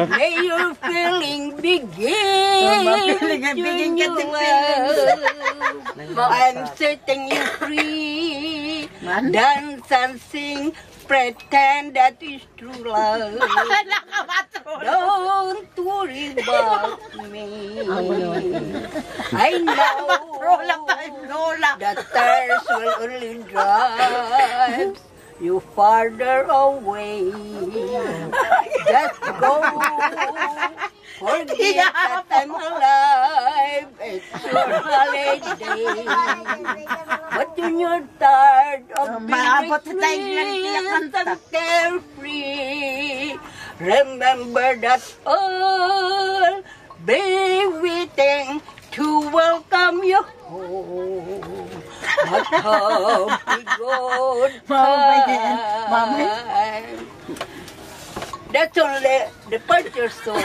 May your feeling begin. Mapilingin ka ting I'm setting you free. Dance and sing, pretend that is true love. Don't worry about me. I know that tears will only drive you farther away. Just go. Forget that I'm alive. It's your holiday. But when you're tired of being sweet and carefree, remember that I'll be waiting to welcome you home. A happy good time. That's only the part your soul.